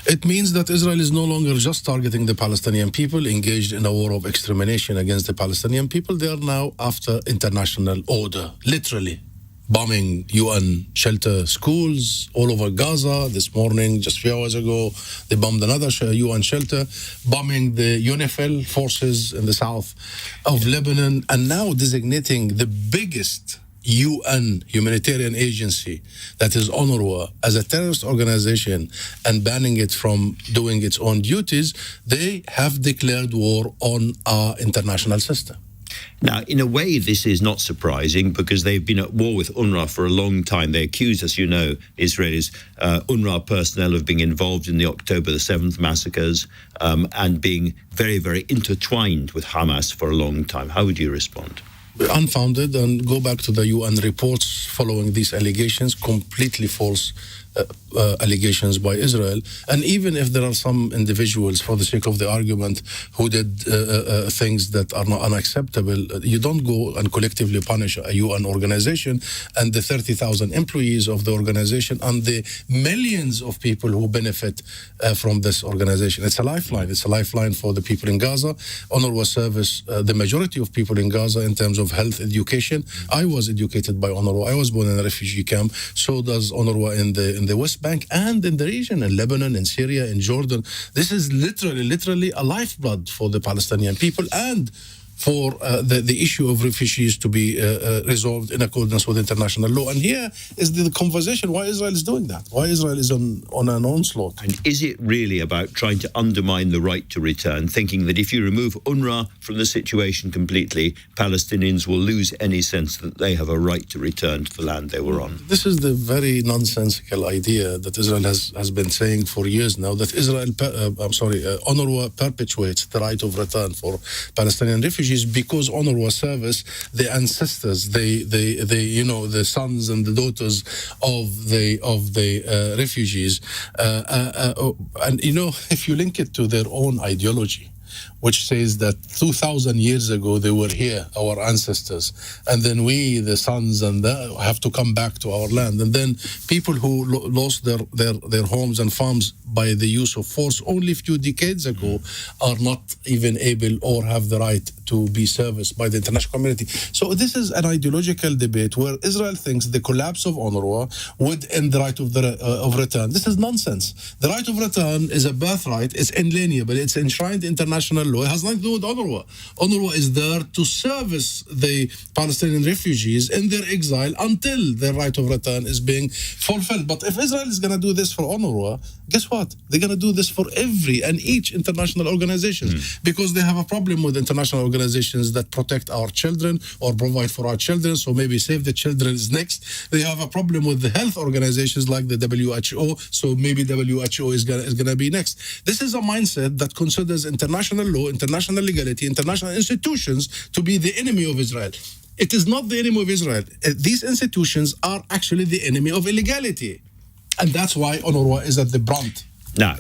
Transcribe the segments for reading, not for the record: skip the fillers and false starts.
It means that Israel is no longer just targeting the Palestinian people engaged in a war of extermination against the Palestinian people. They are now after international order, literally. Bombing UN shelter schools all over Gaza. This morning, just a few hours ago, they bombed another UN shelter, bombing the UNIFIL forces in the south of Lebanon, and now designating the biggest UN humanitarian agency, that is UNRWA, as a terrorist organization and banning it from doing its own duties. They have declared war on our international system. Now, in a way, this is not surprising because they've been at war with UNRWA for a long time. They accuse, as you know, Israelis, UNRWA personnel of being involved in the October the 7th massacres and being very, very intertwined with Hamas for a long time. How would you respond? Unfounded, and go back to the UN reports following these allegations, completely false allegations by Israel. And even if there are some individuals, for the sake of the argument, who did things that are not unacceptable, you don't go and collectively punish a UN organization and the 30,000 employees of the organization and the millions of people who benefit from this organization. It's a lifeline. It's a lifeline for the people in Gaza. UNRWA service the majority of people in Gaza in terms of health, education. I was educated by UNRWA. I was born in a refugee camp. So does UNRWA in the West Bank and in the region, in Lebanon, in Syria, in Jordan. This is literally a lifeblood for the Palestinian people and for the issue of refugees to be resolved in accordance with international law. And here is the conversation why Israel is doing that, why Israel is on an onslaught. And is it really about trying to undermine the right to return, thinking that if you remove UNRWA from the situation completely, Palestinians will lose any sense that they have a right to return to the land they were on? This is the very nonsensical idea that Israel has been saying for years now, that UNRWA perpetuates the right of return for Palestinian refugees because UNRWA service the ancestors, the sons and the daughters of the refugees, and if you link it to their own ideology, which says that 2,000 years ago they were here, our ancestors, and then we, the sons, and have to come back to our land. And then people who lost their homes and farms by the use of force only a few decades ago are not even able or have the right to be serviced by the international community. So this is an ideological debate where Israel thinks the collapse of UNRWA would end the right of return. This is nonsense. The right of return is a birthright. It's inalienable. It's enshrined in international law. It has nothing to do with UNRWA. UNRWA is there to service the Palestinian refugees in their exile until their right of return is being fulfilled. But if Israel is going to do this for UNRWA, guess what? They're going to do this for every and each international organization because they have a problem with international organizations that protect our children or provide for our children. So maybe Save the Children is next. They have a problem with the health organizations like the WHO. So maybe WHO is going to be next. This is a mindset that considers international law, international legality, international institutions to be the enemy of Israel. It is not the enemy of Israel. These institutions are actually the enemy of illegality. And that's why UNRWA is at the brunt. Now,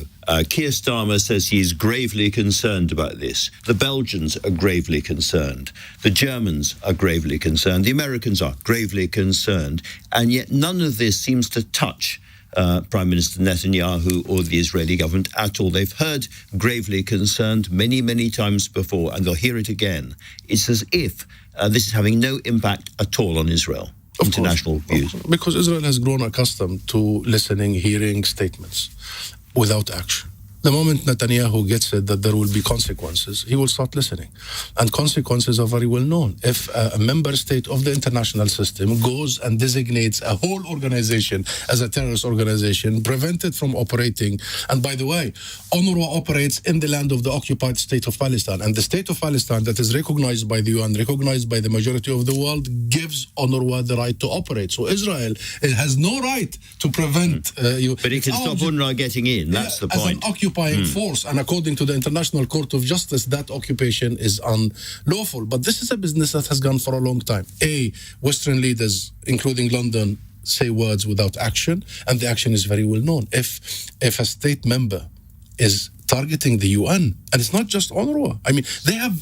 Keir Starmer says he is gravely concerned about this. The Belgians are gravely concerned. The Germans are gravely concerned. The Americans are gravely concerned. And yet none of this seems to touch Prime Minister Netanyahu or the Israeli government at all. They've heard gravely concerned many, many times before, and they'll hear it again. It's as if this is having no impact at all on Israel. International views. Because Israel has grown accustomed to listening, hearing statements without action. The moment Netanyahu gets it that there will be consequences, he will start listening. And consequences are very well known. If a member state of the international system goes and designates a whole organization as a terrorist organization, prevented from operating, and by the way, UNRWA operates in the land of the occupied state of Palestine, and the state of Palestine that is recognized by the UN, recognized by the majority of the world, gives UNRWA the right to operate. So Israel has no right to prevent you. But it can stop UNRWA getting in, that's the point. As an occupying force, and according to the International Court of Justice, that occupation is unlawful. But this is a business that has gone for a long time. Western leaders, including London, say words without action, and the action is very well known. If a state member is targeting the UN, and it's not just UNRWA. I mean,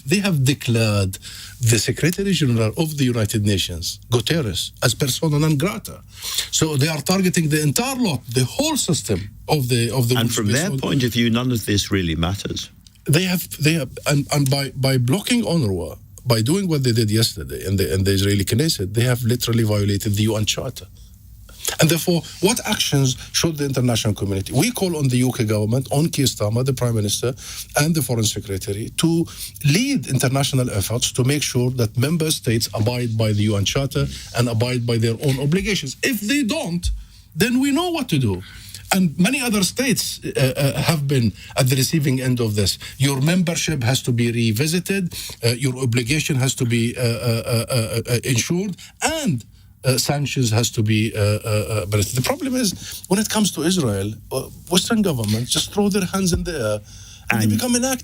they have declared the Secretary General of the United Nations, Guterres, as persona non grata. So they are targeting the entire lot, the whole system of the. And from their point of view, none of this really matters. They have, and by blocking UNRWA, by doing what they did yesterday in the Israeli Knesset, they have literally violated the UN Charter. And therefore, what actions should the international community? We call on the UK government, on Keir Starmer, the Prime Minister, and the Foreign Secretary to lead international efforts to make sure that member states abide by the UN Charter and abide by their own obligations. If they don't, then we know what to do. And many other states have been at the receiving end of this. Your membership has to be revisited, your obligation has to be ensured, and sanctions has to be but the problem is, when it comes to Israel, Western governments just throw their hands in the air and they become inactive.